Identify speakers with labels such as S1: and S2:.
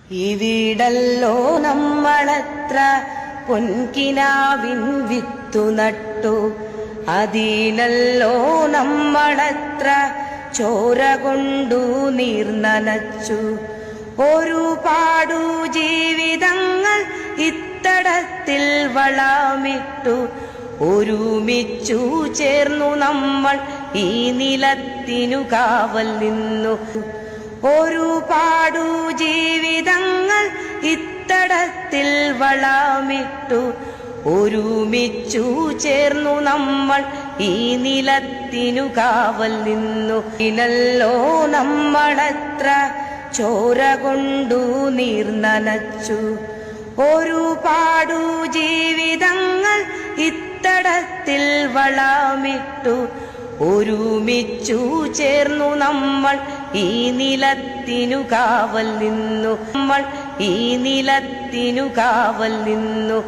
S1: ഇവിടല്ലോ നമ്മളത്ര പൊൻകിനാവിൻ വിത്തു നട്ടു, അതിലല്ലോ നമ്മളത്ര ചോര കൊണ്ടു നീർനനച്ചു. ഒരുപാടു ജീവിതങ്ങൾ ഇത്തടത്തിൽ വളമിട്ടു, ഒരുമിച്ചു ചേർന്നു നമ്മൾ ഈ നിലത്തിനു കാവൽ നിന്നു. ഒരുപാടു ജീവിതങ്ങൾ ഇത്തടത്തിൽ വളമിട്ടു, ഒരുമിച്ചു ചേർന്നു നമ്മൾ ഈ നിലത്തിനു കാവൽ നിന്നു. ഇല്ലല്ലോ നമ്മളത്ര ചോര കൊണ്ടു നീർനനച്ചു. ഒരുപാടു ജീവിതങ്ങൾ ഇത്തടത്തിൽ വളമിട്ടു, ഒരുമിച്ചു ചേർന്നു നമ്മൾ ഈ നിലത്തിനു കാവൽ നിന്നു. നമ്മൾ ഈ നിലത്തിനു കാവൽ നിന്നു.